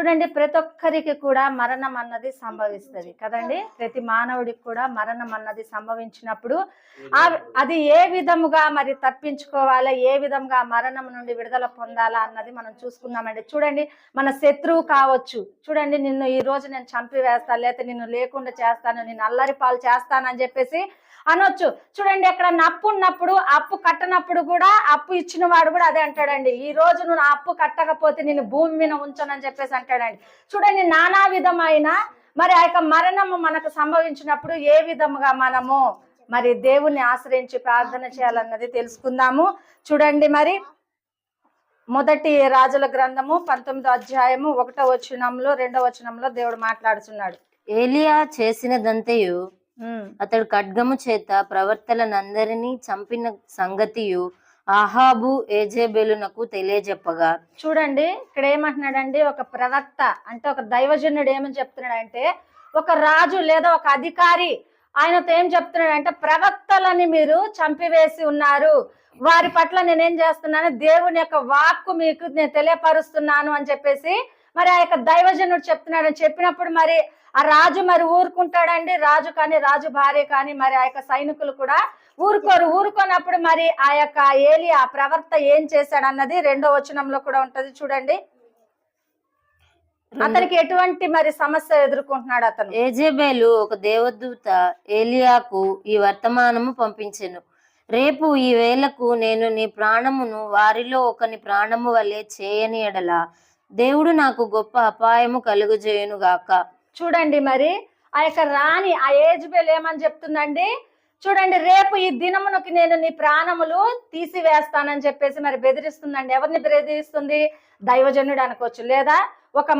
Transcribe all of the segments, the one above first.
చూడండి, ప్రతి ఒక్కరికి కూడా మరణం అన్నది సంభవిస్తుంది కదండి. ప్రతి మానవుడికి కూడా మరణం అన్నది సంభవించినప్పుడు అది ఏ విధముగా మరి తప్పించుకోవాలా, ఏ విధంగా మరణం నుండి విడుదల పొందాలా అన్నది మనం చూసుకుందామండి. చూడండి, మన శత్రువు కావచ్చు, చూడండి నిన్ను ఈ రోజు నేను చంపివేస్తాను, లేకపోతే నిన్ను లేకుండా చేస్తాను, నిన్ను అల్లరి పాలు చేస్తానని చెప్పేసి అనొచ్చు. చూడండి, ఎక్కడ అప్పు ఉన్నప్పుడు, అప్పు కట్టనప్పుడు కూడా అప్పు ఇచ్చిన వాడు కూడా అదే అంటాడండి, ఈ రోజు నువ్వు అప్పు కట్టకపోతే నేను భూమి మీద ఉంచనని చెప్పేసి అంటాడండి. చూడండి, నానా విధమైన మరి ఆ యొక్క మరణము మనకు సంభవించినప్పుడు ఏ విధముగా మనము మరి దేవుణ్ణి ఆశ్రయించి ప్రార్థన చేయాలన్నది తెలుసుకుందాము. చూడండి, మరి మొదటి రాజుల గ్రంథము 19వ అధ్యాయము 1వ వచనంలో 2వ వచనంలో దేవుడు మాట్లాడుతున్నాడు. ఏలియా చేసినదంతయు అతడు ఖడ్గము చేత ప్రవర్తలనందరినీ చంపిన సంగతియు ఆహాబు ఏజేబెలునకు తెలియజెప్పగా. చూడండి, ఇక్కడ ఏమంటున్నాడండి, ఒక ప్రవక్త అంటే ఒక దైవజనుడు ఏమని చెప్తున్నాడంటే, ఒక రాజు లేదా ఒక అధికారి ఆయనతో ఏం చెప్తున్నాడంటే, ప్రవక్తలని మీరు చంపివేసి ఉన్నారు, వారి పట్ల నేనేం చేస్తున్నాను, దేవుని యొక్క వాక్కు మీకు నేను తెలియపరుస్తున్నాను అని చెప్పేసి మరి ఆ యొక్క దైవజనుడు చెప్తున్నాడని చెప్పినప్పుడు మరి ఆ రాజు మరి ఊరుకుంటాడండి. రాజు కానీ, రాజు భార్య కానీ, మరి ఆ యొక్క సైనికులు కూడా ఊరుకోరు. ఊరుకోనప్పుడు మరి ఆ యొక్క ఏలియా ప్రవర్త ఏం చేశాడన్నది 2వ వచనంలో కూడా ఉంటది. చూడండి, అతనికి ఎటువంటి మరి సమస్య ఎదుర్కొంటున్నాడు అతను. ఏజేబేలు ఒక దేవదూత ఏలియాకు ఈ వర్తమానము పంపించెను. రేపు ఈ వేళకు నేను నీ ప్రాణమును వారిలో ఒకని ప్రాణము వలె చేయని ఎడల దేవుడు నాకు గొప్ప అపాయము కలుగజేయును గాక. చూడండి, మరి ఆ యొక్క రాణి ఆ ఏజ్బేల్ ఏమని చెప్తుందండి, చూడండి, రేపు ఈ దినమునకి నేను నీ ప్రాణములు తీసివేస్తానని చెప్పేసి మరి బెదిరిస్తుందండి. ఎవరిని బెదిరిస్తుంది? దైవజనుడు అనుకోవచ్చు, లేదా ఒక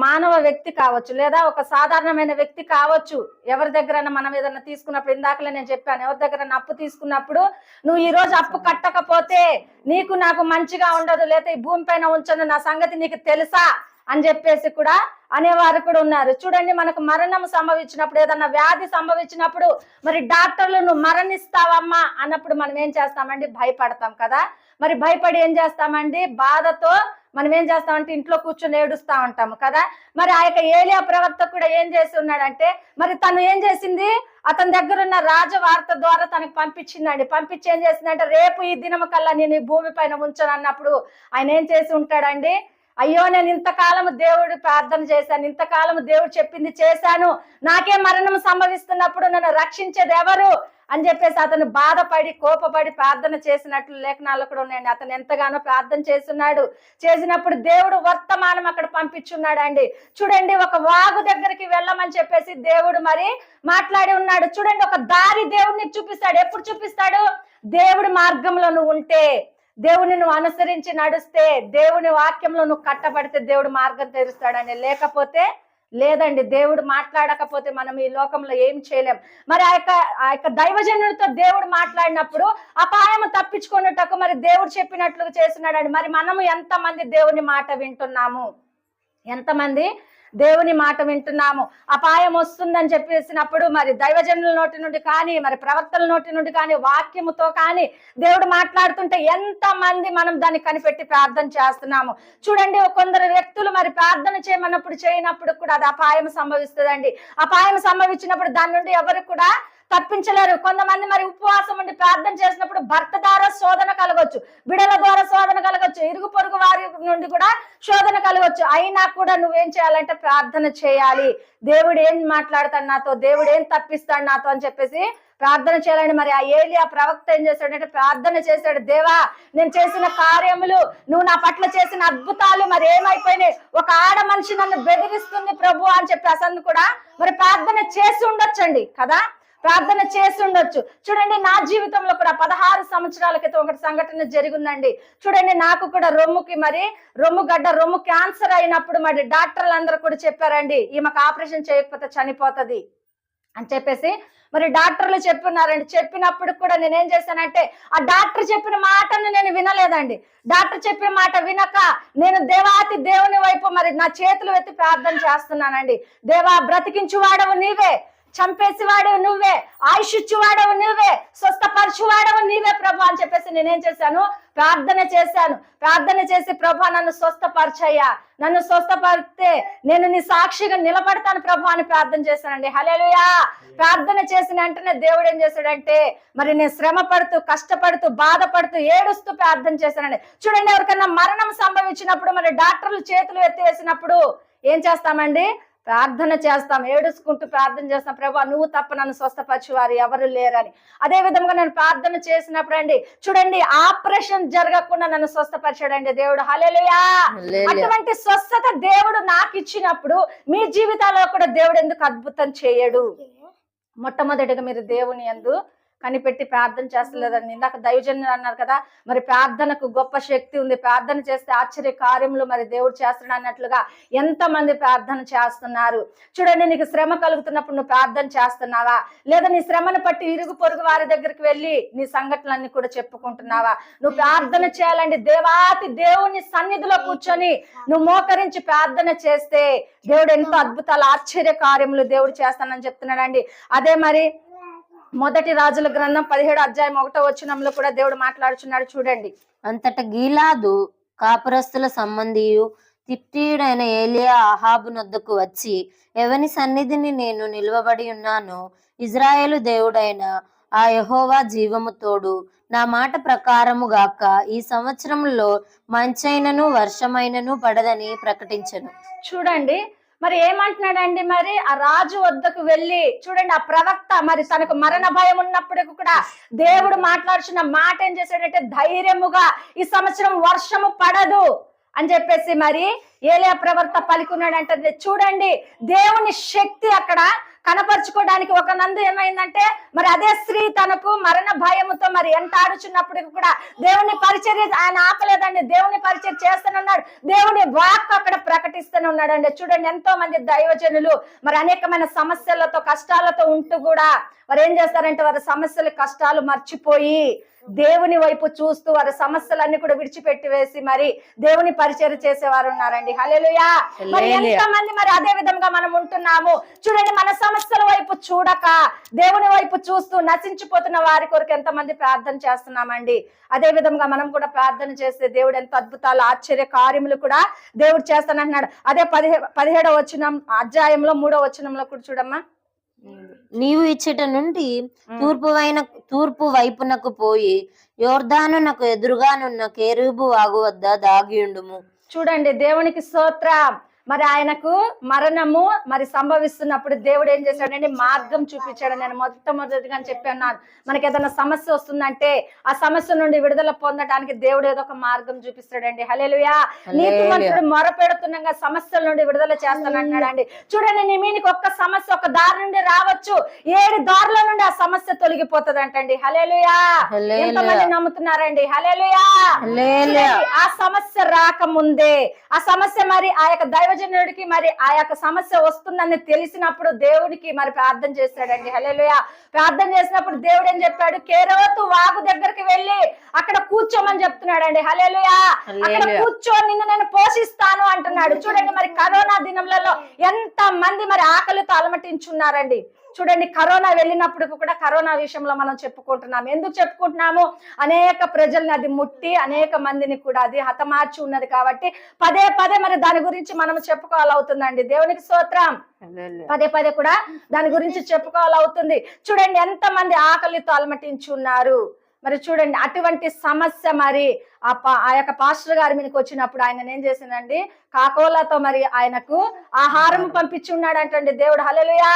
మానవ వ్యక్తి కావచ్చు, లేదా ఒక సాధారణమైన వ్యక్తి కావచ్చు. ఎవరి దగ్గర మనం ఏదన్నా తీసుకున్నప్పుడు, ఇందాకలే నేను చెప్పాను, ఎవరి దగ్గర అప్పు తీసుకున్నప్పుడు నువ్వు ఈ రోజు అప్పు కట్టకపోతే నీకు నాకు మంచిగా ఉండదు, లేదా ఈ భూమి పైన ఉంచను, నా సంగతి నీకు తెలుసా అని చెప్పేసి కూడా అనేవారు కూడా ఉన్నారు. చూడండి, మనకు మరణం సంభవించినప్పుడు, ఏదన్నా వ్యాధి సంభవించినప్పుడు మరి డాక్టర్లు నువ్వు మరణిస్తావమ్మా అన్నప్పుడు మనం ఏం చేస్తామండి, భయపడతాం కదా. మరి భయపడి ఏం చేస్తామండి, బాధతో మనం ఏం చేస్తామంటే ఇంట్లో కూర్చొని ఏడుస్తా ఉంటాము కదా. మరి ఆ యొక్క ఏలియా ప్రవక్త కూడా ఏం చేసి ఉన్నాడంటే, మరి తను ఏం చేసింది, అతని దగ్గర ఉన్న రాజవార్త ద్వారా తనకు పంపించిందండి. పంపించి ఏం చేసిందంటే, రేపు ఈ దినము కల్లా నేను ఈ భూమి పైన ఉంచను అన్నప్పుడు ఆయన ఏం చేసి ఉంటాడండి, అయ్యో నేను ఇంతకాలము దేవుడు ప్రార్థన చేశాను, ఇంతకాలము దేవుడు చెప్పింది చేశాను, నాకే మరణం సంభవిస్తున్నప్పుడు నన్ను రక్షించేది ఎవరు అని చెప్పేసి అతను బాధపడి కోపపడి ప్రార్థన చేసినట్లు లేఖనాలు కూడా ఉన్నాయండి. అతను ఎంతగానో ప్రార్థన చేస్తున్నాడు. చేసినప్పుడు దేవుడు వర్తమానం అక్కడ పంపించున్నాడు అండి. చూడండి, ఒక వాగు దగ్గరికి వెళ్ళమని చెప్పేసి దేవుడు మరి మాట్లాడి ఉన్నాడు. చూడండి, ఒక దారి దేవుడిని చూపిస్తాడు. ఎప్పుడు చూపిస్తాడు? దేవుడి మార్గంలో నువ్వు ఉంటే, దేవుని నువ్వు అనుసరించి నడుస్తే, దేవుని వాక్యంలో నువ్వు కట్టబడితే దేవుడు మార్గం తెరుస్తాడని. లేకపోతే లేదండి. దేవుడు మాట్లాడకపోతే మనం ఈ లోకంలో ఏం చేయలేం. మరి ఆ యొక్క దైవజనుడితో దేవుడు మాట్లాడినప్పుడు అపాయం తప్పించుకున్నట్టుకు మరి దేవుడు చెప్పినట్లుగా చేస్తున్నాడండి. మరి మనము ఎంతమంది దేవుని మాట వింటున్నాము? ఎంతమంది దేవుని మాట వింటున్నాము? అపాయం వస్తుందని చెప్పేసినప్పుడు మరి దైవజనుల నోటి నుండి కానీ, మరి ప్రవక్తల నోటి నుండి కానీ, వాక్యముతో కానీ దేవుడు మాట్లాడుతుంటే ఎంతమంది మనం దాన్ని కనిపెట్టి ప్రార్థన చేస్తున్నాము? చూడండి, కొందరు వ్యక్తులు మరి ప్రార్థన చేయమన్నప్పుడు చేయనప్పుడు కూడా అది అపాయం సంభవిస్తుందండి. అపాయం సంభవించినప్పుడు దాని నుండి ఎవరు కూడా తప్పించలేరు. కొంతమంది మరి ఉపవాసం ఉండి ప్రార్థన చేసినప్పుడు భర్త ద్వారా శోధన కలగొచ్చు, బిడల ద్వారా శోధన కలగొచ్చు, ఇరుగు పొరుగు వారి నుండి కూడా శోధన కలగొచ్చు. అయినా కూడా నువ్వేం చేయాలంటే ప్రార్థన చేయాలి. దేవుడు ఏం మాట్లాడతాడు నాతో, దేవుడు ఏం తప్పిస్తాడు నాతో అని చెప్పేసి ప్రార్థన చేయాలండి. మరి ఆ ఏలియా ప్రవక్త ఏం చేశాడంటే ప్రార్థన చేశాడు. దేవా, నేను చేసిన కార్యములు, నువ్వు నా పట్ల చేసిన అద్భుతాలు మరి ఏమైపోయినాయి, ఒక ఆడ మనిషి నన్ను బెదిరిస్తుంది ప్రభు అని చెప్పి అసలు కూడా మరి ప్రార్థన చేసి ఉండొచ్చండి కదా, ప్రార్థన చేసి ఉండొచ్చు. చూడండి, నా జీవితంలో కూడా 16 సంవత్సరాల క్రితం ఒకటి సంఘటన జరిగిందండి. చూడండి, నాకు కూడా రొమ్ము క్యాన్సర్ అయినప్పుడు మరి డాక్టర్లు అందరూ కూడా చెప్పారండి, ఈమెకు ఆపరేషన్ చేయకపోతే చనిపోతుంది అని చెప్పేసి మరి డాక్టర్లు చెప్పున్నారండి. చెప్పినప్పుడు కూడా నేనేం చేశానంటే ఆ డాక్టర్ చెప్పిన మాటను నేను వినలేదండి. డాక్టర్ చెప్పిన మాట వినక నేను దేవాతి దేవుని వైపు మరి నా చేతులు ఎత్తి ప్రార్థన చేస్తున్నానండి. దేవా, బ్రతికించువాడవు నీవే, చంపేసివాడవు నువ్వే, ఆయుషిచ్చువాడవు నువ్వే, స్వస్థపరచువాడవు నీవే ప్రభు అని చెప్పేసి నేనేం చేశాను, ప్రార్థన చేశాను. ప్రార్థన చేసి ప్రభా నన్ను స్వస్థపరచయ్యా, నన్ను స్వస్థపరిస్తే నేను నీ సాక్షిగా నిలబడతాను ప్రభా అని ప్రార్థన చేశానండి. హల్లెలూయా. ప్రార్థన చేసిన వెంటనే దేవుడు ఏం చేశాడంటే, మరి నేను శ్రమ పడుతూ, కష్టపడుతూ, బాధపడుతూ, ఏడుస్తూ ప్రార్థన చేశానండి. చూడండి, ఎవరికైనా మరణం సంభవించినప్పుడు మరి డాక్టర్లు చేతులు ఎత్తి వేసినప్పుడు ఏం చేస్తామండి? ప్రార్థన చేస్తాం, ఏడుచుకుంటూ ప్రార్థన చేస్తాం, ప్రభా నువ్వు తప్ప నన్ను స్వస్థపరిచే వారు ఎవరు లేరని. అదే విధంగా నేను ప్రార్థన చేసినప్పుడు అండి, చూడండి, ఆపరేషన్ జరగకుండా నన్ను స్వస్థపరిచాడండి దేవుడు. హల్లెలూయా. అటువంటి స్వస్థత దేవుడు నాకు ఇచ్చినప్పుడు మీ జీవితాల్లో కూడా దేవుడు ఎందుకు అద్భుతం చేయడు? మొట్టమొదటిగా మీరు దేవుని యందు కనిపెట్టి ప్రార్థన చేస్తలేదండి. ఇందాక దైవజనులు అన్నారు కదా, మరి ప్రార్థనకు గొప్ప శక్తి ఉంది, ప్రార్థన చేస్తే ఆశ్చర్య కార్యములు మరి దేవుడు చేస్తాడు అన్నట్లుగా ఎంతమంది ప్రార్థన చేస్తున్నారు. చూడండి, నీకు శ్రమ కలుగుతున్నప్పుడు నువ్వు ప్రార్థన చేస్తున్నావా? లేదా నీ శ్రమను పట్టి ఇరుగు పొరుగు వారి దగ్గరికి వెళ్ళి నీ సంఘటనలన్నీ కూడా చెప్పుకుంటున్నావా? నువ్వు ప్రార్థన చేయాలండి. దేవాతి దేవుని సన్నిధిలో కూర్చొని నువ్వు మోకరించి ప్రార్థన చేస్తే దేవుడు ఎంతో అద్భుతాలు, ఆశ్చర్య కార్యములు దేవుడు చేస్తానని చెప్తున్నాడండి. అదే మరి మొదటి రాజుల గ్రంథం 17వ అధ్యాయం 1వ వచనంలో కూడా దేవుడు మాట్లాడుచున్నాడు. చూడండి, అంతట గీలాదు కాపురస్తుల సంబంధియు తిప్టీయుడైన ఏలియా అహాబు నొద్దకు వచ్చి, ఎవని సన్నిధిని నేను నిలువబడి ఉన్నానో ఇజ్రాయేలు దేవుడైన ఆ యెహోవా జీవము తోడు, నా మాట ప్రకారము గాక ఈ సంవత్సరంలో మంచైనను వర్షమైనను పడదని ప్రకటించెను. చూడండి, మరి ఏమంటున్నాడండి? మరి ఆ రాజు వద్దకు వెళ్ళి, చూడండి, ఆ ప్రవక్త మరి తనకు మరణ భయం ఉన్నప్పటికీ కూడా దేవుడు మాట్లాడుచున్న మాట ఏం చేశాడంటే, ధైర్యముగా ఈ సంవత్సరం వర్షము పడదు అని చెప్పేసి మరి ఏలియా ప్రవక్త పలుకున్నాడంటే, చూడండి, దేవుని శక్తి అక్కడ కనపరుచుకోవడానికి ఒక నందు ఏమైందంటే, మరి అదే స్త్రీ తనకు మరణ భయముతో మరి ఎంటాడుచున్నప్పటికీ కూడా దేవుని పరిచర్య ఆయన ఆపలేదండి. దేవుని పరిచర్య చేస్తూనే దేవుని వాక్ అక్కడ ప్రకటిస్తూనే ఉన్నాడండి. చూడండి, ఎంతో మంది దైవజనులు మరి అనేకమైన సమస్యలతో, కష్టాలతో ఉంటూ కూడా వారు ఏం చేస్తారంటే, వారి సమస్యలు, కష్టాలు మర్చిపోయి దేవుని వైపు చూస్తూ వారి సమస్యలన్నీ కూడా విడిచిపెట్టి వేసి మరి దేవుని పరిచర్య చేసేవారు ఉన్నారండి. హల్లెలూయా. మరి ఎంతమంది మరి అదే విధంగా మనం ఉంటున్నాము? చూడండి, మన సమస్యల వైపు చూడక దేవుని వైపు చూస్తూ నశించిపోతున్న వారి కొరకు ఎంతమంది ప్రార్థన చేస్తున్నామండి. అదే విధంగా మనం కూడా ప్రార్థన చేస్తే దేవుడు ఎంత అద్భుతాలు, ఆశ్చర్య కార్యములు కూడా దేవుడు చేస్తానంటున్నాడు. అదే 17వ అధ్యాయంలో 3వ వచనంలో కూడా చూడమ్మా, నీవు ఇచ్చట నుండి తూర్పు వైపునకు పోయి యోర్దానునకు ఎదురుగానున్న కేరూబు వాగు వద్ద దాగియుండుము. చూడండి, దేవునికి స్తోత్రం. మరి ఆయనకు మరణము మరి సంభవిస్తున్నప్పుడు దేవుడు ఏం చేశాడంటే, మార్గం చూపించాడు. నేను మొట్టమొదటిగా చెప్పాను, మనకి ఏదైనా సమస్య వస్తుందంటే ఆ సమస్య నుండి విడుదల పొందడానికి దేవుడు ఏదో ఒక మార్గం చూపిస్తాడండి. హల్లెలూయా. నీతిమంతుడు మొరపెడుతుండగా సమస్యల నుండి విడుదల చేస్తానంటున్నాడండి. చూడండి, నీ మీనికి ఒక్క సమస్య ఒక దారి నుండి రావచ్చు, 7 దారుల నుండి ఆ సమస్య తొలగిపోతుంది అంటండి. హల్లెలూయా. ఎంతమంది నమ్ముతున్నారండి? హల్లెలూయా. ఆ సమస్య రాకముందే, ఆ సమస్య మరి ఆ యొక్క దైవజనుడికి మరి ఆ యొక్క సమస్య వస్తుందని తెలిసినప్పుడు దేవుడికి మరి ప్రార్థన చేశాడండి. హల్లెలూయా. ప్రార్థన చేసినప్పుడు దేవుడు ఏం చెప్పాడు? కేరోతు వాగు దగ్గరికి వెళ్ళి అక్కడ కూర్చోమని చెప్తున్నాడండి. హల్లెలూయా. అక్కడ కూర్చొని నిన్ను నేను పోషిస్తాను అంటున్నాడు. చూడండి, మరి కరోనా దినములలో ఎంత మంది మరి ఆకలితో అలమటించున్నారండి. చూడండి, కరోనా వెళ్ళినప్పుడు కూడా కరోనా విషయంలో మనం చెప్పుకుంటున్నాము. ఎందుకు చెప్పుకుంటున్నాము? అనేక ప్రజల్ని అది ముట్టి అనేక మందిని కూడా అది హతమార్చి ఉన్నది కాబట్టి పదే పదే మరి దాని గురించి మనం చెప్పుకోవాలవుతుందండి. దేవునికి స్తోత్రం. పదే పదే కూడా దాని గురించి చెప్పుకోవాలవుతుంది. చూడండి, ఎంత మంది ఆకలితో అలమటించున్నారు. మరి చూడండి, అటువంటి సమస్య మరి ఆ యొక్క పాస్టర్ గారి మీదకి వచ్చినప్పుడు ఆయన ఏం చేసిందండి? కాకోలతో మరి ఆయనకు ఆహారం పంపించి ఉన్నాడు అంటండి దేవుడు. హల్లెలూయా.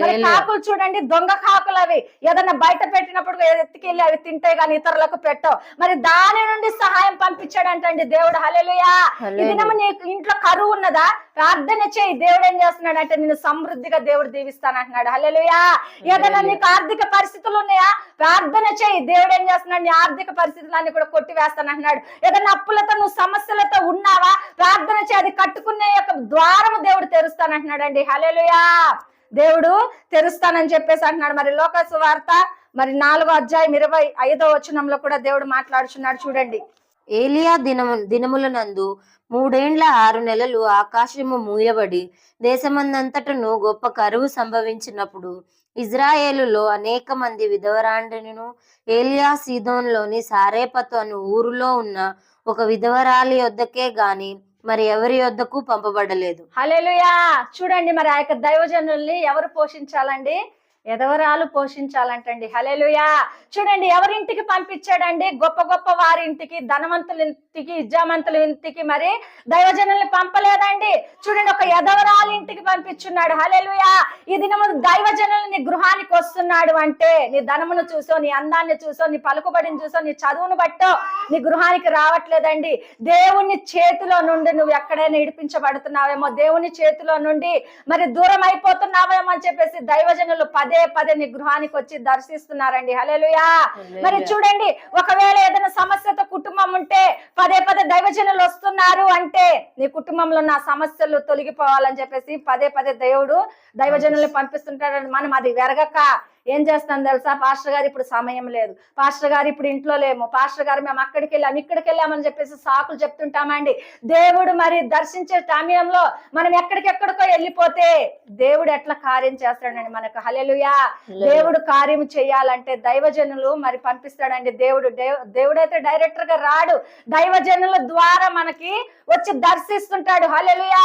మరి కాకులు చూడండి, దొంగ కాకులు అవి ఏదన్నా బయట పెట్టినప్పుడు ఎత్తుకెళ్ళి అవి తింటే గాని ఇతరులకు పెట్టవు. మరి దాని నుండి సహాయం పంపించాడంటండి దేవుడు. హల్లెలూయా. ఈ దినము నీకు ఇంట్లో కరువు ఉన్నదా? ప్రార్థన చేయి. దేవుడు ఏం చేస్తున్నాడు అంటే, నిన్ను సమృద్ధిగా దేవుడు దీవిస్తానంటున్నాడు. హల్లెలూయా. ఏదైనా నీకు ఆర్థిక పరిస్థితులు ఉన్నాయా? ప్రార్థన చేయి. దేవుడు ఏం చేస్తున్నాడు? నీ ఆర్థిక పరిస్థితులన్నీ కూడా కొట్టివేస్తానంటున్నాడు. ఏదైనా అప్పులతో నువ్వు సమస్యలతో ఉన్నావా? ప్రార్థన చేయి. అది కట్టుకునే యొక్క ద్వారము దేవుడు తెరుస్తానంటున్నాడు అండి. హల్లెలూయా. దేవుడు తెరుస్తానని చెప్పేసి అంటున్నాడు. మరి లోకాసు వార్త మరి 4వ అధ్యాయం 25వ వచనంలో కూడా దేవుడు మాట్లాడుచున్నాడు. చూడండి, ఏలియా దినములనందు 3 ఏళ్ల 6 నెలలు ఆకాశము మూయబడి దేశమందంతటను గొప్ప కరువు సంభవించినప్పుడు ఇజ్రాయేలులో అనేక మంది విధవరాండ్రను ఏలియా సీదోన్లోని సారేపతు అను ఊరిలో ఉన్న ఒక విధవరాలి యొద్దకే గాని మరి ఎవరి యొద్దకు పంపబడలేదు. హల్లెలూయా. చూడండి మరి ఆ యొక్క దైవజనుల్ని ఎవరు పోషించాలండి? ఎదవరాలు పోషించాలంటండి. హల్లెలూయా. చూడండి ఎవరింటికి పంపించాడండి? గొప్ప గొప్ప వారి ఇంటికి, ధనవంతుల ఇంటికి, ఇజ్జామంతుల ఇంటికి మరి దైవజనుల్ని పంపలేదండి. చూడండి ఒక ఎదవరాలు ఇంటికి పంపించున్నాడు. హల్లెలూయా. ఈ దినము దైవజనులు నీ గృహానికి వస్తున్నాడు అంటే నీ ధనమును చూసో, నీ అందాన్ని చూసో, నీ పలుకుబడిని చూసో, నీ చదువును బట్టో నీ గృహానికి రావట్లేదండి. దేవుని చేతిలో నుండి నువ్వు ఎక్కడైనా ఇడిపించబడుతున్నావేమో, దేవుని చేతిలో నుండి మరి దూరం అయిపోతున్నావేమో అని చెప్పేసి దైవజనులు పదే పదే నీ గృహానికి వచ్చి దర్శిస్తున్నారండి. హల్లెలూయా. మరి చూడండి ఒకవేళ ఏదైనా సమస్యతో కుటుంబం ఉంటే పదే పదే దైవజనులు వస్తున్నారు అంటే నీ కుటుంబంలో ఉన్న సమస్యలు తొలగిపోవాలని చెప్పేసి పదే పదే దేవుడు దైవజనుల్ని పంపిస్తుంటాడని మనం అది వెరగక ఏం చేస్తాం తెలుసా? పాస్టర్ గారు ఇప్పుడు సమయం లేదు, పాస్టర్ గారు ఇప్పుడు ఇంట్లో లేము, పాస్టర్ గారు మేము అక్కడికి వెళ్ళాము ఇక్కడికి వెళ్ళామని చెప్పేసి సాకులు చెప్తుంటామండి. దేవుడు మరి దర్శించే సమయంలో మనం ఎక్కడికెక్కడికో వెళ్ళిపోతే దేవుడు ఎట్లా కార్యం చేస్తాడండి మనకు. హల్లెలూయా. దేవుడు కార్యం చేయాలంటే దైవజనులు మరి పంపిస్తాడండి. దేవుడైతే డైరెక్టర్ గా రాడు, దైవజనుల ద్వారా మనకి వచ్చి దర్శిస్తుంటాడు. హల్లెలూయా.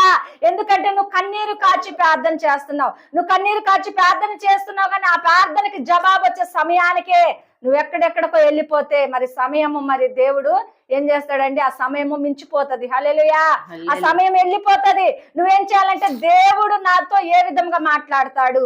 ఎందుకంటే నువ్వు కన్నీరు కాచి ప్రార్థన చేస్తున్నావు, నువ్వు కన్నీరు కాచి ప్రార్థన చేస్తున్నావు కానీ ఆ ప్రార్థనకి జవాబు వచ్చే సమయానికే నువ్వు ఎక్కడెక్కడికో వెళ్ళిపోతే మరి సమయము మరి దేవుడు ఏం చేస్తాడండి? ఆ సమయము మించిపోతుంది. హల్లెలూయా. ఆ సమయం వెళ్ళిపోతుంది. నువ్వేం చేయాలంటే దేవుడు నాతో ఏ విధంగా మాట్లాడతాడు,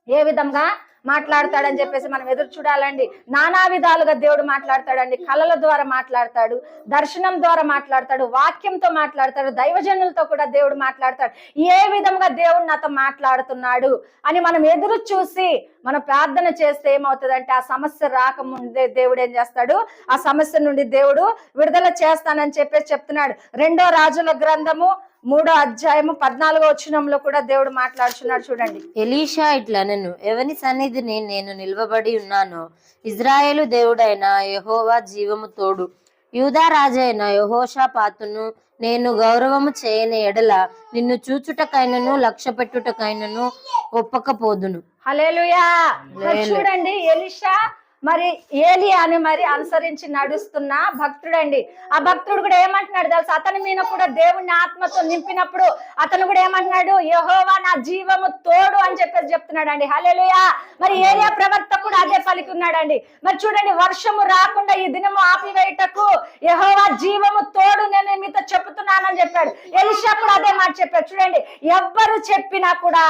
ఏ విధంగా మాట్లాడతాడని చెప్పేసి మనం ఎదురు చూడాలండి. నానా విధాలుగా దేవుడు మాట్లాడతాడండి. కళల ద్వారా మాట్లాడతాడు, దర్శనం ద్వారా మాట్లాడతాడు, వాక్యంతో మాట్లాడతాడు, దైవజనులతో కూడా దేవుడు మాట్లాడతాడు. ఏ విధంగా దేవుడు నాతో మాట్లాడుతున్నాడు అని మనం ఎదురు చూసి మనం ప్రార్థన చేస్తే ఏమవుతుందంటే ఆ సమస్య రాకముందే దేవుడు ఏం చేస్తాడు? ఆ సమస్య నుండి దేవుడు విడుదల చేస్తానని చెప్పేసి చెప్తున్నాడు. 2వ రాజుల గ్రంథము 3వ అధ్యాయము 14వ వచనంలో కూడా దేవుడు మాట్లాడుచున్నాడు. చూడండి. ఎలీషా ఇట్లనెను, ఎవని సన్నిధిని నేను నిలవబడి ఉన్నానో ఇజ్రాయేలు దేవుడైన యెహోవా జీవము తోడు, యూదా రాజైన యెహోషాపాతును నేను గౌరవము చేయని ఎడల నిన్ను చూచుటకైనను లక్ష్య పెట్టుటకైనను ఒప్పకపోదును. హల్లెలూయా. చూడండి ఎలీషా మరి ఏలియాని మరి అనుసరించి నడుస్తున్న భక్తుడండి. ఆ భక్తుడు కూడా ఏమంటున్నాడు తెలుసా? అతని మీద కూడా దేవుని ఆత్మతో నింపినప్పుడు అతను కూడా ఏమంటున్నాడు? యెహోవా నా జీవము తోడు అని చెప్పేసి చెప్తున్నాడు అండి. హల్లెలూయా. మరి ఏలియా ప్రవక్త కూడా అదే పలికి ఉన్నాడండి. మరి చూడండి వర్షము రాకుండా ఈ దినము ఆపివేయటకు యెహోవా జీవము తోడు నేను మీతో చెప్తున్నానని చెప్పాడు. ఎలీషా కూడా అదే మాట చెప్పాడు. చూడండి ఎవ్వరు చెప్పినా కూడా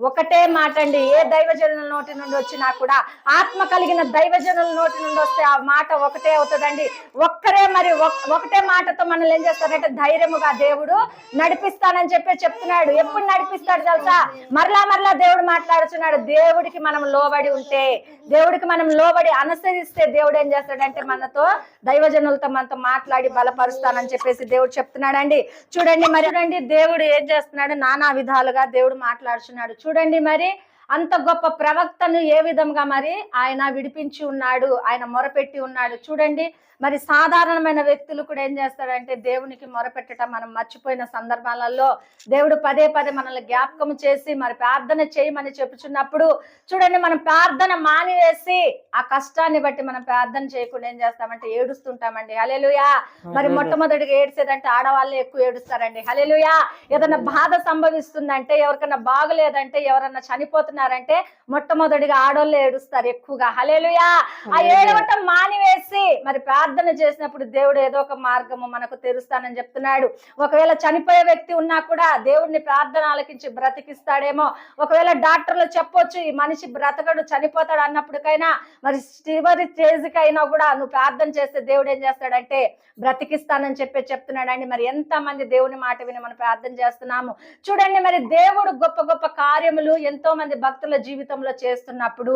ఒకటే మాట అండి. ఏ దైవజనుల నోటి నుండి వచ్చినా కూడా, ఆత్మ కలిగిన దైవజనుల నోటి నుండి వస్తే ఆ మాట ఒకటే అవుతుందండి. ఒక్కరే మరి ఒకటే మాటతో మనల్ని ఏం చేస్తారంటే ధైర్యముగా దేవుడు నడిపిస్తానని చెప్పి చెప్తున్నాడు. ఎప్పుడు నడిపిస్తాడు తెలుసా? మరలా దేవుడు మాట్లాడుతున్నాడు. దేవుడికి మనం లోబడి ఉంటే, దేవుడికి మనం లోబడి అనుసరిస్తే దేవుడు ఏం చేస్తాడంటే మనతో దైవజనులతో మనతో మాట్లాడి బలపరుస్తానని చెప్పేసి దేవుడు చెప్తున్నాడండి. చూడండి మరి దేవుడు ఏం చేస్తున్నాడు? నానా విధాలుగా దేవుడు మాట్లాడుతున్నాడు. చూడండి మరి అంత గొప్ప ప్రవక్తను ఏ విధంగా మరి ఆయన విడిపించి ఉన్నాడు, ఆయన మొరపెట్టి ఉన్నాడు. చూడండి మరి సాధారణమైన వ్యక్తులు కూడా ఏం చేస్తాడంటే దేవునికి మొరపెట్టడం మనం మర్చిపోయిన సందర్భాలలో దేవుడు పదే పదే మనల్ని జ్ఞాపకం చేసి మరి ప్రార్థన చేయమని చెప్పుచున్నప్పుడు చూడండి మనం ప్రార్థన మానివేసి ఆ కష్టాన్ని బట్టి మనం ప్రార్థన చేయకుండా ఏం చేస్తామంటే ఏడుస్తుంటామండి. హల్లెలూయా. మరి మొట్టమొదటిగా ఏడ్చేదంటే ఆడవాళ్ళే ఎక్కువ ఏడుస్తారండి. హల్లెలూయా. ఏదైనా బాధ సంభవిస్తుందంటే, ఎవరికైనా బాగలేదంటే, ఎవరన్నా చనిపోతున్నారంటే మొట్టమొదటిగా ఆడవాళ్ళే ఏడుస్తారు ఎక్కువగా. హల్లెలూయా. ఆ ఏడవటం మానివేసి మరి ప్రార్థన చేసినప్పుడు దేవుడు ఏదో ఒక మార్గము మనకు తెరుస్తానని చెప్తున్నాడు. ఒకవేళ చనిపోయే వ్యక్తి ఉన్నా కూడా దేవుడిని ప్రార్థన ఆలకించి బ్రతికిస్తాడేమో. ఒకవేళ డాక్టర్లు చెప్పొచ్చు ఈ మనిషి బ్రతకడు చనిపోతాడు అన్నప్పటికైనా మరి చివరి స్టేజ్కి అయినా కూడా నువ్వు ప్రార్థన చేస్తే దేవుడు ఏం చేస్తాడంటే బ్రతికిస్తానని చెప్తున్నాడండి. మరి ఎంత మంది దేవుని మాట విని మనం ప్రార్థన చేస్తున్నాము. చూడండి మరి దేవుడు గొప్ప గొప్ప కార్యములు ఎంతో మంది భక్తుల జీవితంలో చేస్తున్నప్పుడు,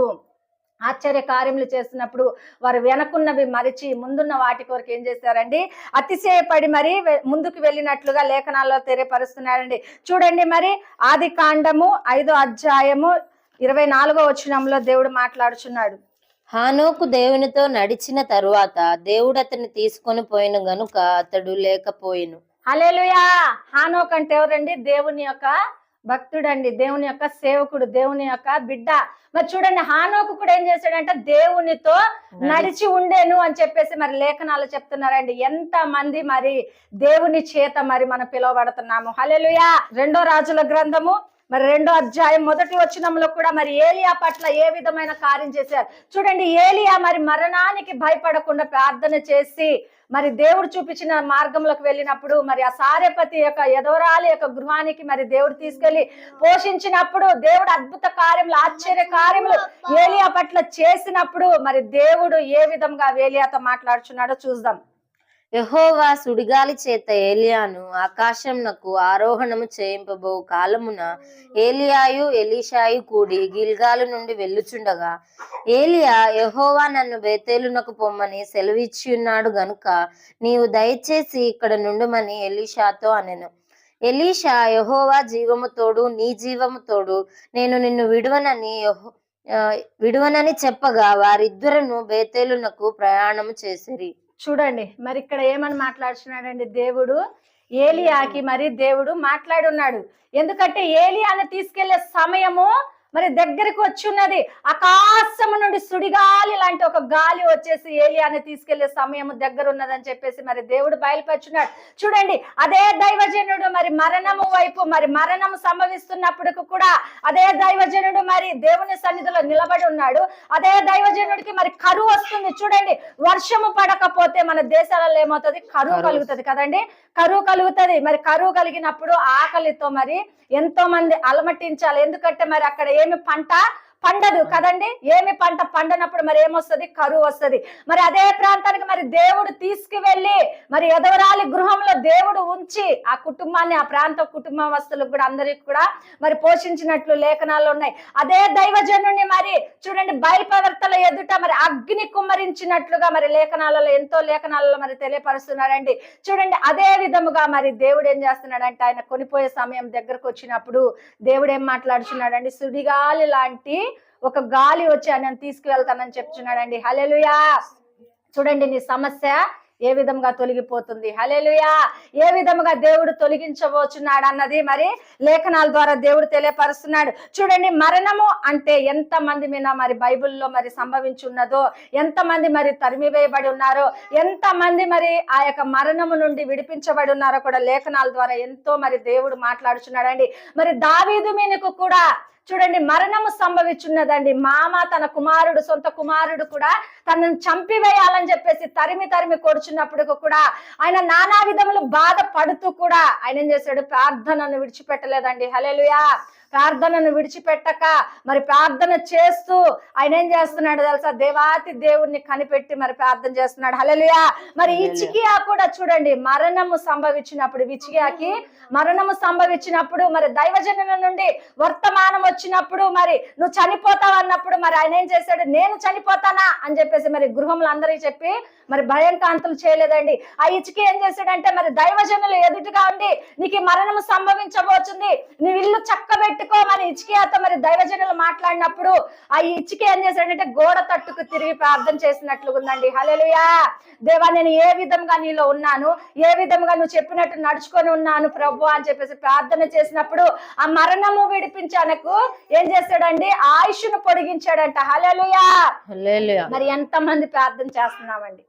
ఆశ్చర్య కార్యములు చేస్తున్నప్పుడు వారు వెనకున్నవి మరిచి ముందున్న వాటి కొరకు ఏం చేశారండి? అతిశయపడి మరి ముందుకు వెళ్ళినట్లుగా లేఖనాల్లో తెలియపరుస్తున్నారండి. చూడండి మరి ఆదికాండము 5వ అధ్యాయము 24వ వచనంలో దేవుడు మాట్లాడుచున్నాడు. హానోకు దేవునితో నడిచిన తరువాత దేవుడు అతన్ని తీసుకొని పోయిన గనుక అతడు లేకపోయెను. హల్లెలూయా. హానోక్ అంటే ఎవరండి? దేవుని యొక్క భక్తుడండి, దేవుని యొక్క సేవకుడు, దేవుని యొక్క బిడ్డ. మరి చూడండి, హానోకు కూడా ఏం చేశాడంటే దేవునితో నడిచి ఉండేను అని చెప్పేసి మరి లేఖనాలు చెప్తున్నారండి. ఎంత మంది మరి దేవుని చేత మరి మనం పిలువబడుతున్నాము. హల్లెలూయా. 2 రాజుల గ్రంథము మరి 2వ అధ్యాయం 1వ వచనంలో కూడా మరి ఏలియా పట్ల ఏ విధమైన కార్యం చేశారు చూడండి. ఏలియా మరి మరణానికి భయపడకుండా ప్రార్థన చేసి మరి దేవుడు చూపించిన మార్గంలోకి వెళ్ళినప్పుడు మరి ఆ సారెపతి యొక్క యదోరాలి యొక్క గృహానికి మరి దేవుడు తీసుకెళ్లి పోషించినప్పుడు దేవుడు అద్భుత కార్యములు, ఆశ్చర్య కార్యములు ఏలియా పట్ల చేసినప్పుడు మరి దేవుడు ఏ విధంగా ఏలియాతో మాట్లాడుచున్నాడో చూద్దాం. యెహోవా సుడిగాలి చేత ఏలియాను ఆకాశంనకు ఆరోహణము చేయింపబో కాలమున ఏలియాయు ఎలీషాయు కూడి గిల్గాలు నుండి వెళ్ళుచుండగా ఏలియా, యెహోవా నన్ను బేతేలునకు పొమ్మని సెలవిచ్చి ఉన్నాడు గనుక నీవు దయచేసి ఇక్కడ నుండుమని ఎలీషాతో అనెను. ఎలీషా, యెహోవా జీవము తోడు, నీ జీవము తోడు, నేను నిన్ను విడువనని చెప్పగా వారిద్దరును బేతేలునకు ప్రయాణము చేసిరి. చూడండి, మరి ఇక్కడ ఏమని మాట్లాడుతున్నాడండి దేవుడు? ఏలియాకి మరి దేవుడు మాట్లాడి ఉన్నాడు. ఎందుకంటే ఏలియాను తీసుకెళ్లే సమయము మరి దగ్గరికి వచ్చి ఉన్నది. ఆకాశము నుండి సుడిగాలి లాంటి ఒక గాలి వచ్చేసి ఏలియాని తీసుకెళ్లే సమయం దగ్గర ఉన్నదని చెప్పేసి మరి దేవుడు బయలుపరుచున్నాడు. చూడండి, అదే దైవజనుడు మరి మరణము వైపు మరి మరణము సంభవిస్తున్నప్పుడు కూడా అదే దైవజనుడు మరి దేవుని సన్నిధిలో నిలబడి ఉన్నాడు. అదే దైవజనుడికి మరి కరువు వస్తుంది. చూడండి, వర్షము పడకపోతే మన దేశాలలో ఏమవుతుంది? కరువు కలుగుతుంది కదండి. కరువు కలుగుతుంది. మరి కరువు కలిగినప్పుడు ఆకలితో మరి ఎంతో మంది అలమటించాలి. ఎందుకంటే మరి అక్కడ ఏమి పంట పండదు కదండి. ఏమి పంట పండనప్పుడు మరి ఏమొస్తుంది? కరువు వస్తుంది. మరి అదే ప్రాంతానికి మరి దేవుడు తీసుకువెళ్ళి మరి యదవరాలి గృహంలో దేవుడు ఉంచి ఆ కుటుంబాన్ని, ఆ ప్రాంత కుటుంబస్తులకు కూడా అందరికి కూడా మరి పోషించినట్లు లేఖనాలు ఉన్నాయి. అదే దైవజనుని మరి చూడండి బయలుపవర్తల ఎదుట మరి అగ్ని కుమ్మరించినట్లుగా మరి లేఖనాలలో ఎంతో లేఖనాలలో మరి తెలియపరుస్తున్నాడండి. చూడండి, అదే విధముగా మరి దేవుడు ఏం చేస్తున్నాడంటే ఆయన కొనిపోయే సమయం దగ్గరకు వచ్చినప్పుడు దేవుడు ఏం మాట్లాడుచున్నాడండి? సుడిగాలి లాంటి ఒక గాలి వచ్చి ఆయన తీసుకువెళ్తానని చెప్తున్నాడండి. హల్లెలూయా. చూడండి, నీ సమస్య ఏ విధంగా తొలగిపోతుంది. హల్లెలూయా. ఏ విధముగా దేవుడు తొలగించబోచున్నాడు అన్నది మరి లేఖనాల ద్వారా దేవుడు తెలియపరుస్తున్నాడు. చూడండి, మరణము అంటే ఎంత మంది మీద మరి బైబిల్లో మరి సంభవించున్నదో, ఎంత మంది మరి తరిమివేయబడి ఉన్నారో, ఎంత మంది మరి ఆ యొక్క మరణము నుండి విడిపించబడి ఉన్నారో కూడా లేఖనాల ద్వారా ఎంతో మరి దేవుడు మాట్లాడుచున్నాడండి. మరి దావీదు మీదకు కూడా చూడండి మరణము సంభవించున్నదండి. మామ తన కుమారుడు, సొంత కుమారుడు కూడా తనను చంపివేయాలని చెప్పేసి తరిమి కొడుచున్నప్పుడు కూడా ఆయన నానా విధములు బాధపడుతూ కూడా ఆయన ఏం చేశాడు? ప్రార్థనను విడిచిపెట్టలేదండి. హల్లెలూయా. ప్రార్థనను విడిచిపెట్టక మరి ప్రార్థన చేస్తూ ఆయన ఏం చేస్తున్నాడు తెలుసా? దేవాతి దేవుణ్ణి కనిపెట్టి మరి ప్రార్థన చేస్తున్నాడు. హల్లెలూయా. మరి హిజ్కియా కూడా చూడండి మరణము సంభవించినప్పుడు, హిజ్కియాకి మరణము సంభవించినప్పుడు మరి దైవజనుల నుండి వర్తమానం వచ్చినప్పుడు మరి నువ్వు చనిపోతావు అన్నప్పుడు మరి ఆయన ఏం చేశాడు? నేను చనిపోతానా అని చెప్పేసి మరి గృహంలో అందరికీ చెప్పి మరి భయంకాంతులు చేయలేదండి. ఆ హిజ్కియా ఏం చేశాడంటే మరి దైవజనులు ఎదుటిగా ఉండి నీకు మరణము సంభవించబోతుంది, నీ ఇల్లు చక్కబెట్టుకోమని హిజ్కియాతో మరి దైవజనులు మాట్లాడినప్పుడు ఆ హిజ్కియా ఏం చేశాడంటే గోడ తట్టుకు తిరిగి ప్రార్థన చేసినట్లు ఉందండి. హల్లెలూయా. దేవా, నేను ఏ విధంగా నీలో ఉన్నాను, ఏ విధంగా నువ్వు చెప్పినట్టు నడుచుకొని ఉన్నాను ప్రభు అని చెప్పేసి ప్రార్థన చేసినప్పుడు ఆ మరణము విడిపించానకు ఏం చేశాడండి? ఆయుష్ను పొడిగించాడంట. హల్లెలూయా. హల్లెలూయా. మరి ఎంతమంది ప్రార్థన చేస్తున్నామండి?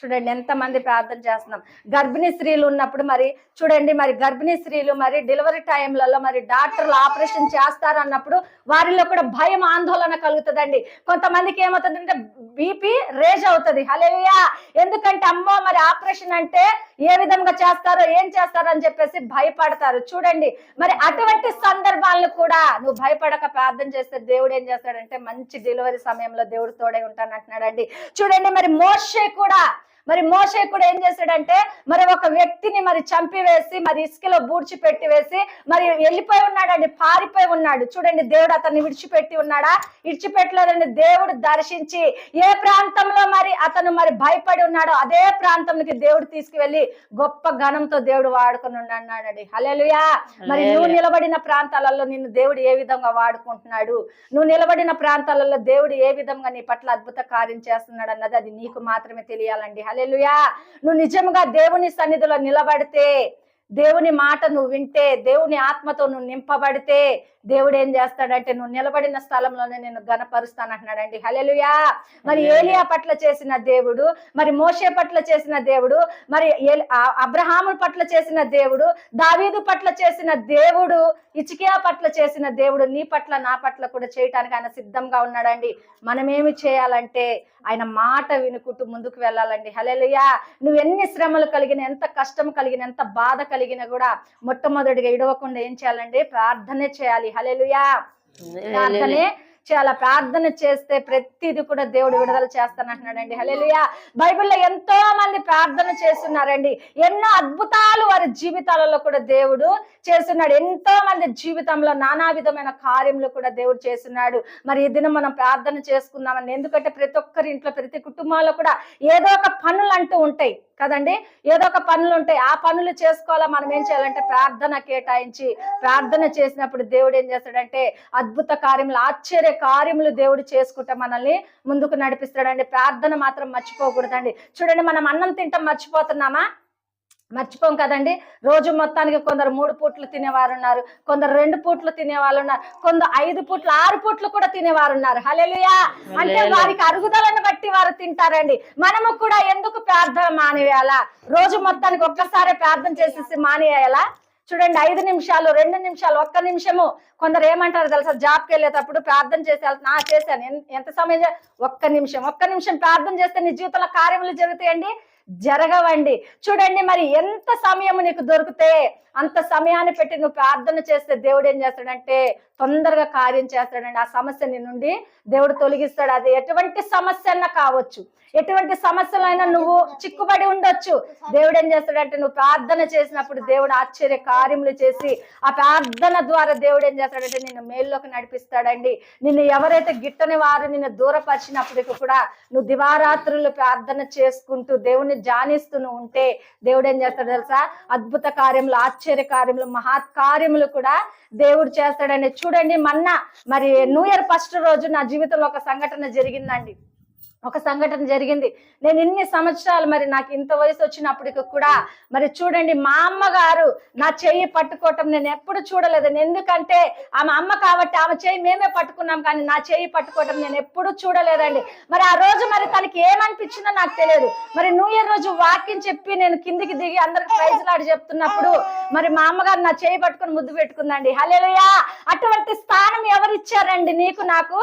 చూడండి, ఎంతమంది ప్రార్థన చేస్తున్నాం. గర్భిణీ స్త్రీలు ఉన్నప్పుడు మరి చూడండి మరి గర్భిణీ స్త్రీలు మరి డెలివరీ టైంలలో మరి డాక్టర్లు ఆపరేషన్ చేస్తారు అన్నప్పుడు వారిలో కూడా భయం, ఆందోళన కలుగుతుందండి. కొంతమందికి ఏమవుతుందంటే బీపీ రేజ్ అవుతుంది. హల్లెలూయా. ఎందుకంటే అమ్మో మరి ఆపరేషన్ అంటే ఏ విధంగా చేస్తారో, ఏం చేస్తారో అని చెప్పేసి భయపడతారు. చూడండి, మరి అటువంటి సందర్భాలను కూడా నువ్వు భయపడక ప్రార్థన చేస్తే దేవుడు ఏం చేస్తాడంటే మంచి డెలివరీ సమయంలో దేవుడు తోడై ఉంటానంటున్నాడండి. చూడండి, మరి మోషే కూడా మరి మోషే కూడా ఏం చేశాడంటే మరి ఒక వ్యక్తిని మరి చంపివేసి మరి ఇసుకలో బూడ్చి పెట్టి వేసి మరి వెళ్ళిపోయి ఉన్నాడండి, పారిపోయి ఉన్నాడు. చూడండి, దేవుడు అతన్ని విడిచిపెట్టి ఉన్నాడా? విడిచిపెట్టలేదండి. దేవుడు దర్శించి ఏ ప్రాంతంలో మరి అతను మరి భయపడి ఉన్నాడో అదే ప్రాంతానికి దేవుడు తీసుకువెళ్ళి గొప్ప ఘనంతో దేవుడు వాడుకొని ఉన్నాడండి. హల్లెలూయా. మరి నువ్వు నిలబడిన ప్రాంతాలలో నిన్ను దేవుడు ఏ విధంగా వాడుకుంటున్నాడు, నువ్వు నిలబడిన ప్రాంతాలలో దేవుడు ఏ విధంగా నీ పట్ల అద్భుత కార్యం చేస్తున్నాడు అన్నది అది నీకు మాత్రమే తెలియాలండి. హల్లెలూయా. నువ్వు నిజంగా దేవుని సన్నిధిలో నిలబడితే, దేవుని మాట నువ్వు వింటే, దేవుని ఆత్మతో నువ్వు నింపబడితే దేవుడు ఏం చేస్తాడంటే నువ్వు నిలబడిన స్థలంలోనే నేను ఘనపరుస్తానంటున్నాడండి. హల్లెలూయా. మరి ఏలియా పట్ల చేసిన దేవుడు, మరి మోషే పట్ల చేసిన దేవుడు, మరి అబ్రహాము పట్ల చేసిన దేవుడు, దావీదు పట్ల చేసిన దేవుడు, హిజ్కియా పట్ల చేసిన దేవుడు నీ పట్ల నా పట్ల కూడా చేయటానికి ఆయన సిద్ధంగా ఉన్నాడండి. మనమేమి చేయాలంటే ఆయన మాట వినుకుంటూ ముందుకు వెళ్ళాలండి. హల్లెలూయా. నువ్వు ఎన్ని శ్రమలు కలిగిన, ఎంత కష్టం కలిగిన, ఎంత బాధ కలిగినా కూడా మొట్టమొదటిగా ఇడవకుండా ఏం చేయాలండి? ప్రార్థనే చేయాలి. హల్లెలూయా. ప్రార్థనే చాలా ప్రార్థన చేస్తే ప్రతిది కూడా దేవుడు విడుదల చేస్తానంటున్నాడండి. హల్లెలూయా. బైబిల్లో ఎంతో మంది ప్రార్థన చేస్తున్నారండి. ఎన్నో అద్భుతాలు వారి జీవితాలలో కూడా దేవుడు చేస్తున్నాడు. ఎంతో మంది జీవితంలో నానా విధమైన కార్యములు కూడా దేవుడు చేస్తున్నాడు. మరి ఈ దినం మనం ప్రార్థన చేసుకుందామని, ఎందుకంటే ప్రతి ఒక్కరి ఇంట్లో, ప్రతి కుటుంబాల్లో కూడా ఏదో ఒక పనులు అంటూ ఉంటాయి కదండి, ఏదో ఒక పనులు ఉంటాయి. ఆ పనులు చేసుకోవాలా, మనం ఏం చేయాలంటే ప్రార్థన కేటాయించి ప్రార్థన చేసినప్పుడు దేవుడు ఏం చేస్తాడంటే అద్భుత కార్యములు, ఆశ్చర్య కార్యములు దేవుడు చేసుకుంటా మనల్ని ముందుకు నడిపిస్తాడండి. ప్రార్థన మాత్రం మర్చిపోకూడదండి. చూడండి, మనం అన్నం తింటాం మర్చిపోతున్నామా? మర్చిపోం కదండి. రోజు మొత్తానికి కొందరు 3 పూట్లు తినేవారు ఉన్నారు, కొందరు 2 పూట్లు తినేవాళ్ళు ఉన్నారు, కొందరు 5 పూట్లు 6 పూట్లు కూడా తినేవారు ఉన్నారు. హల్లెలూయా. అంటే వారికి అరుగుదలను బట్టి వారు తింటారండి. మనము కూడా ఎందుకు ప్రార్థన మానేయాలా? రోజు మొత్తానికి ఒక్కసారి ప్రార్థన చేసేసి మానేయాలా? చూడండి, 5 నిమిషాలు, 2 నిమిషాలు, 1 నిమిషము. కొందరు ఏమంటారు తెలుసా? జాబ్కి వెళ్ళేటప్పుడు ప్రార్థన చేసి చేశాను. ఎంత సమయం? 1 నిమిషం ప్రార్థన చేస్తే నీ జీవితంలో కార్యములు జరుగుతాయండి? జరగవండి. చూడండి, మరి ఎంత సమయం నీకు దొరికితే అంత సమయాన్ని పెట్టి నువ్వు ప్రార్థన చేస్తే దేవుడు ఏం చేస్తాడంటే తొందరగా కార్యం చేస్తాడండి. ఆ సమస్య నీ నుండి దేవుడు తొలగిస్తాడు. అది ఎటువంటి సమస్య అన్నా కావచ్చు, ఎటువంటి సమస్యలైనా నువ్వు చిక్కుబడి ఉండొచ్చు. దేవుడు ఏం చేస్తాడంటే నువ్వు ప్రార్థన చేసినప్పుడు దేవుడు ఆశ్చర్య కార్యములు చేసి ఆ ప్రార్థన ద్వారా దేవుడు ఏం చేస్తాడంటే నిన్ను మేల్లోకి నడిపిస్తాడండి. నిన్ను ఎవరైతే గిట్టని వారు నిన్ను దూరపరిచినప్పటికీ కూడా నువ్వు దివారాత్రులు ప్రార్థన చేసుకుంటూ దేవుని ధ్యానిస్తూ నువ్వు ఉంటే దేవుడు ఏం చేస్తాడు తెలుసా? అద్భుత కార్యములు, ఆశ్చర్య కార్యములు, మహత్ కార్యములు కూడా దేవుడు చేస్తాడండి. చూడండి, మరి న్యూ ఇయర్ ఫస్ట్ రోజు నా జీవితంలో ఒక సంఘటన జరిగిందండి. నేను ఇన్ని సంవత్సరాలు, మరి నాకు ఇంత వయసు వచ్చినప్పటికి కూడా మరి చూడండి, మా అమ్మగారు నా చెయ్యి పట్టుకోవటం నేను ఎప్పుడు చూడలేదండి. ఎందుకంటే ఆమె అమ్మ కాబట్టి ఆమె చెయ్యి మేమే పట్టుకున్నాం, కానీ నా చెయ్యి పట్టుకోవటం నేను ఎప్పుడు చూడలేదండి. మరి ఆ రోజు మరి తనకి ఏమనిపించిందో నాకు తెలియదు. మరి న్యూ ఇయర్ రోజు వాక్యం చెప్పి నేను కిందికి దిగి అందరికి ప్రైజ్ లాడి చెప్తున్నప్పుడు మరి మా అమ్మగారు నా చెయ్యి పట్టుకుని ముద్దు పెట్టుకుందండి. హల్లెలూయా. అటువంటి స్థానం ఎవరిచ్చారండి? నీకు నాకు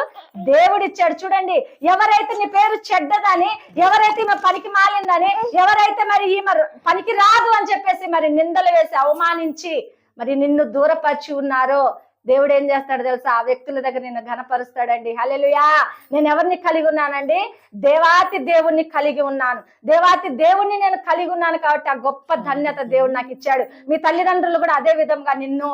దేవుడిచ్చాడు. చూడండి, ఎవరైతే నీ పేరు చెడ్డదని, ఎవరైతే ఈమె పనికి మాలిందని, ఎవరైతే మరి ఈమె పనికి రాదు అని చెప్పేసి మరి నిందలు వేసి అవమానించి మరి నిన్ను దూరపరిచి ఉన్నారో దేవుడు ఏం చేస్తాడు తెలుసా? ఆ వ్యక్తుల దగ్గర నిన్ను ఘనపరుస్తాడండి. హల్లెలూయా. నేను ఎవరిని కలిగి ఉన్నానండి? దేవాతి దేవుణ్ణి కలిగి ఉన్నాను. దేవాతి దేవుణ్ణి నేను కలిగి ఉన్నాను కాబట్టి ఆ గొప్ప ధన్యత దేవుడు నాకు ఇచ్చాడు. మీ తల్లిదండ్రులు కూడా అదే విధంగా నిన్ను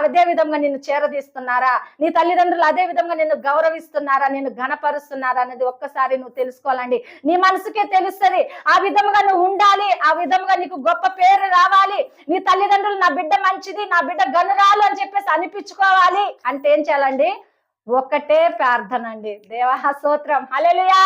అదే విధంగా నిన్ను చేరదీస్తున్నారా? నీ తల్లిదండ్రులు అదే విధంగా నిన్ను గౌరవిస్తున్నారా, నిన్ను ఘనపరుస్తున్నారా అనేది ఒక్కసారి నువ్వు తెలుసుకోవాలండి. నీ మనసుకే తెలుస్తుంది. ఆ విధంగా నువ్వు ఉండాలి, ఆ విధంగా నీకు గొప్ప పేరు రావాలి. నీ తల్లిదండ్రులు నా బిడ్డ మంచిది, నా బిడ్డ గనురాలు అని చెప్పేసి అనిపించుకోవాలి అంటే ఏం చేయాలండి? ఒకటే ప్రార్థన అండి. దేవా స్తోత్రం. హల్లెలూయా.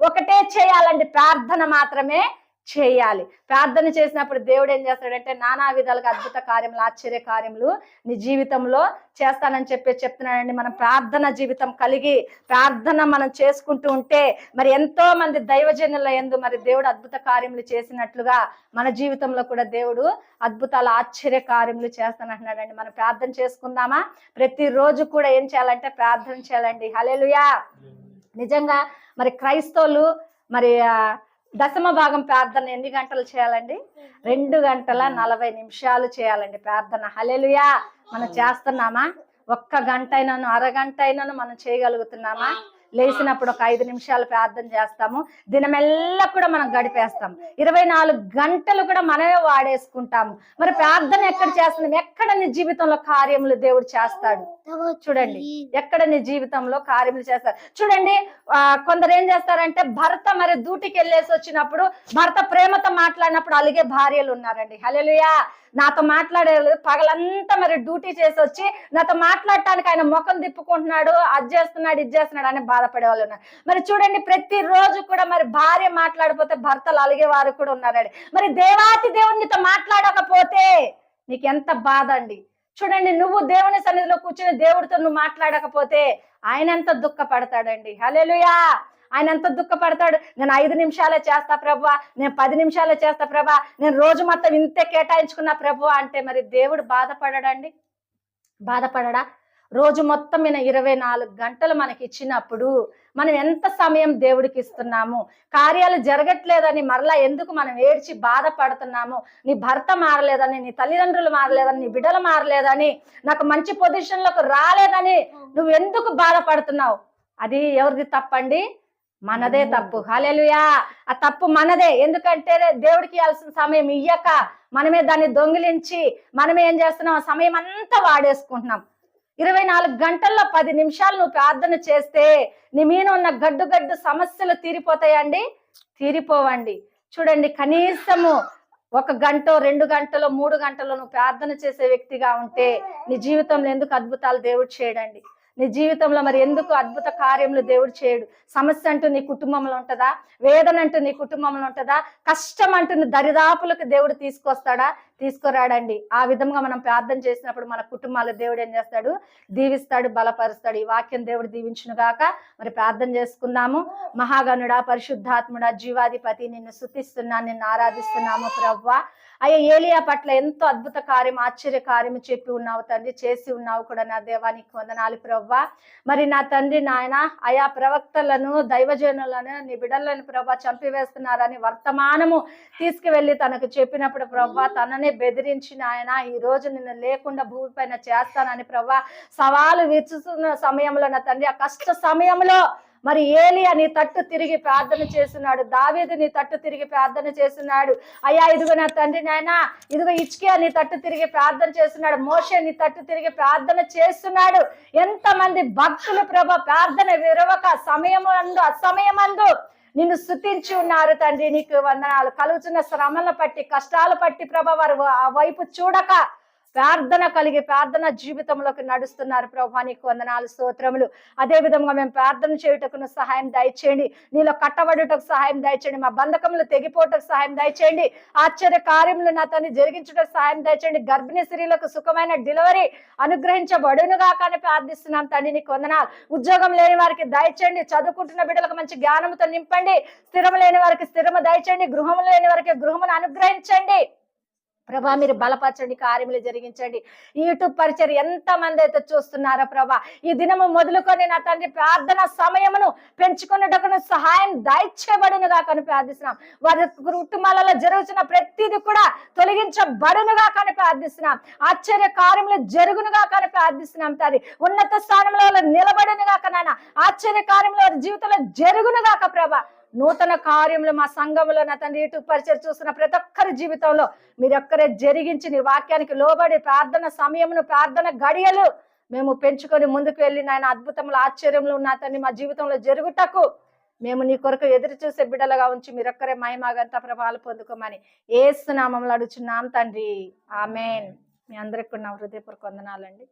ఒకటే చేయాలండి, ప్రార్థన మాత్రమే చేయాలి. ప్రార్థన చేసినప్పుడు దేవుడు ఏం చేస్తాడంటే నానా విధాలుగా అద్భుత కార్యములు, ఆశ్చర్య కార్యములు నీ జీవితంలో చేస్తానని చెప్తున్నాడండి. మనం ప్రార్థన జీవితం కలిగి ప్రార్థన మనం చేసుకుంటూ ఉంటే మరి ఎంతో మంది దైవజనుల యందు మరి దేవుడు అద్భుత కార్యములు చేసినట్లుగా మన జీవితంలో కూడా దేవుడు అద్భుతాల ఆశ్చర్య కార్యములు చేస్తానంటున్నాడండి. మనం ప్రార్థన చేసుకుందామా? ప్రతిరోజు కూడా ఏం చేయాలంటే ప్రార్థన చేయాలండి. హల్లెలూయా. నిజంగా మరి క్రైస్తవులు మరి దశమ భాగం ప్రార్థన ఎన్ని గంటలు చేయాలండి? 2 గంటల 40 నిమిషాలు చేయాలండి ప్రార్థన. హల్లెలూయా. మనం చేస్తున్నామా? 1 గంట అయినాను, అరగంట అయినాను మనం చేయగలుగుతున్నామా? లేచినప్పుడు ఒక 5 నిమిషాలు ప్రార్థన చేస్తాము. దినమెల్లా కూడా మనం గడిపేస్తాం. 24 గంటలు కూడా మనమే వాడేసుకుంటాము. మరి ప్రార్థన ఎక్కడ చేస్తున్నాం? ఎక్కడ నీ జీవితంలో కార్యములు దేవుడు చేస్తాడు చూడండి. ఎక్కడ నీ జీవితంలో కార్యములు చేస్తారు చూడండి. కొందరు ఏం చేస్తారంటే, భర్త మరి డ్యూటీకి వెళ్ళేసి వచ్చినప్పుడు భర్త ప్రేమతో మాట్లాడినప్పుడు అలిగే భార్యలు ఉన్నారండి. హల్లెలూయా. నాతో మాట్లాడేది పగలంతా మరి డ్యూటీ చేసి వచ్చి నాతో మాట్లాడటానికి ఆయన ముఖం తిప్పుకుంటున్నాడు, అది చేస్తున్నాడు ఇది చేస్తున్నాడు అని బాధపడే వాళ్ళు ఉన్నారు. మరి చూడండి, ప్రతిరోజు కూడా మరి భార్య మాట్లాడిపోతే భర్తలు అలిగే వారు కూడా ఉన్నారండి. మరి దేవాతి దేవునితో మాట్లాడకపోతే నీకు ఎంత బాధ అండి. చూడండి, నువ్వు దేవుని సన్నిధిలో కూర్చుని దేవుడితో నువ్వు మాట్లాడకపోతే ఆయన ఎంత దుఃఖపడతాడండి. హల్లెలూయా. ఆయన ఎంత దుఃఖపడతాడు. నేను 5 నిమిషాలే చేస్తా ప్రభువా, నేను 10 నిమిషాలే చేస్తా ప్రభా, నేను రోజు మొత్తం ఇంతే కేటాయించుకున్నా ప్రభువా అంటే మరి దేవుడు బాధపడడండి? బాధపడడా? రోజు మొత్తం మీద 24 గంటలు మనకి ఇచ్చినప్పుడు మనం ఎంత సమయం దేవుడికి ఇస్తున్నాము? కార్యాలు జరగట్లేదని మరలా ఎందుకు మనం ఏడ్చి బాధపడుతున్నాము? నీ భర్త మారలేదని, నీ తల్లిదండ్రులు మారలేదని, నీ బిడ్డలు మారలేదని, నాకు మంచి పొజిషన్లోకి రాలేదని నువ్వు ఎందుకు బాధపడుతున్నావు? అది ఎవరిది తప్పండి? మనదే తప్పు. హల్లెలూయా. ఆ తప్పు మనదే. ఎందుకంటే దేవుడికి ఇవ్వాల్సిన సమయం ఇయ్యక మనమే దాన్ని దొంగిలించి మనమే ఏం చేస్తున్నాం? ఆ సమయం అంతా వాడేసుకుంటున్నాం. 24 గంటల్లో 10 నిమిషాలు నువ్వు ప్రార్థన చేస్తే నీ మీద ఉన్న గడ్డు సమస్యలు తీరిపోతాయండి? తీరిపోవండి. చూడండి, కనీసము 1 గంట 2 గంటలు 3 గంటలు నువ్వు ప్రార్థన చేసే వ్యక్తిగా ఉంటే నీ జీవితంలో ఎందుకు అద్భుతాలు దేవుడు చేయడండి? నీ జీవితంలో మరి ఎందుకు అద్భుత కార్యములు దేవుడు చేయడు? సమస్య అంటూ నీ కుటుంబంలో ఉంటుందా? వేదన అంటూ నీ కుటుంబంలో ఉంటుందా? కష్టం అంటూ నీ దరిదాపులకు దేవుడు తీసుకొస్తాడా? తీసుకురాడండి. ఆ విధంగా మనం ప్రార్థన చేసినప్పుడు మన కుటుంబాలు దేవుడు ఏం చేస్తాడు? దీవిస్తాడు, బలపరుస్తాడు. ఈ వాక్యం దేవుడు దీవించును గాక. మరి ప్రార్థన చేసుకుందాము. మహాగణుడా, పరిశుద్ధాత్ముడా, జీవాధిపతి, నిన్ను స్తుతిస్తున్నాను, నిన్ను ఆరాధిస్తున్నాము ప్రభువా. అయ్యా, ఏలియా పట్ల ఎంతో అద్భుత కార్యం, ఆశ్చర్య కార్యము చెప్పి ఉన్నావు తండ్రి, చేసి ఉన్నావు కూడా నా దేవానికి వందనాలు ప్రభువా. మరి నా తండ్రి నాయన, ఆయా ప్రవక్తలను దైవజనులను నీ బిడ్డలను ప్రభువా చంపివేస్తున్నారని వర్తమానము తీసుకువెళ్ళి తనకు చెప్పినప్పుడు ప్రభువా తననే బెదిరించి నాయన ఈ రోజు నిన్ను లేకుండా భూమిపైన చేస్తానని ప్రభువా సవాలు విచ్చుతున్న సమయంలో నా తండ్రి, ఆ కష్ట సమయంలో మరి ఏలియా నీ తట్టు తిరిగి ప్రార్థన చేస్తున్నాడు. దావీదు నీ తట్టు తిరిగి ప్రార్థన చేస్తున్నాడు. అయ్యా, ఇదిగో నా తండ్రి నాయన, ఇదిగో హిజ్కియా నీ తట్టు తిరిగి ప్రార్థన చేస్తున్నాడు. మోషే నీ తట్టు తిరిగి ప్రార్థన చేస్తున్నాడు. ఎంతమంది భక్తులు ప్రభా ప్రార్థన విరవక సమయమందు అసమయమందు నిన్ను స్తుతించి ఉన్నారు తండ్రి. నీకు వందనాలు. కలుగుతున్న శ్రమల పట్టి, కష్టాలు పట్టి ప్రభా వారు ఆ వైపు చూడక ప్రార్థన కలిగి ప్రార్థన జీవితంలోకి నడుస్తున్నారు ప్రభా. నీకు వందనాలు, స్తోత్రములు. అదే విధంగా మేము ప్రార్థన చేయుటకు సహాయం దయచేయండి. నీలో కట్టబడుటకు సహాయం దయచేయండి. మా బంధకములు తెగిపోటకు సహాయం దయచేయండి. ఆశ్చర్య కార్యములు నా తను జరిగించుటకు సహాయం దయచేయండి. గర్భిణీ స్త్రీలకు సుఖమైన డెలివరీ అనుగ్రహించబడునుగా కానీ ప్రార్థిస్తున్నాం తండ్రి. నీకు వందనాలు. ఉద్యోగం లేని వారికి దయచేయండి. చదువుకుంటున్న బిడ్డలకు మంచి జ్ఞానంతో నింపండి. స్థిరం లేని వారికి స్థిరము దయచేయండి. గృహము లేని వారికి గృహమును అనుగ్రహించండి ప్రభా. మీరు బలపరచండి, కార్యములు జరిగించండి. యూట్యూబ్ పరిచయం ఎంత మంది అయితే చూస్తున్నారో ప్రభా, ఈ దినము మొదలుకొని నా తండ్రి ప్రార్థన సమయమును పెంచుకున్నటకు సహాయం దయచేయబడునుగా కానీ ప్రార్థిస్తున్నాం. వారి కుటుంబాలలో జరుగుతున్న ప్రతిదీ కూడా తొలగించబడునుగా కానీ ప్రార్థిస్తున్నాం. ఆశ్చర్య కార్యములు జరుగునుగా కానీ ప్రార్థిస్తున్నాం తండ్రి. ఉన్నత స్థానంలో నిలబడునుగా కన్నా ఆశ్చర్య కార్యములు వారి జీవితంలో జరుగునుగాక ప్రభా. నూతన కార్యములు మా సంఘంలో నా తండ్రి యూట్యూబ్ పరిచయం చూస్తున్న ప్రతి ఒక్కరి జీవితంలో మీరు ఒక్కరే జరిగించి నీ వాక్యానికి లోబడి ప్రార్థన సమయమును, ప్రార్థన గడియలు మేము పెంచుకొని ముందుకు వెళ్ళి నాయన అద్భుతములు ఆశ్చర్యములు నా తండ్రి మా జీవితంలో జరుగుటకు మేము నీ కొరకు ఎదురు చూసే బిడ్డలుగా ఉంచి మీరొక్కరే మహిమగంత ప్రభావాలు పొందుకోమని యేసు నామములో అడుగుచున్నాం తండ్రి. ఆమేన్. మీ అందరికీ నా హృదయపూర్వక వందనాలండి.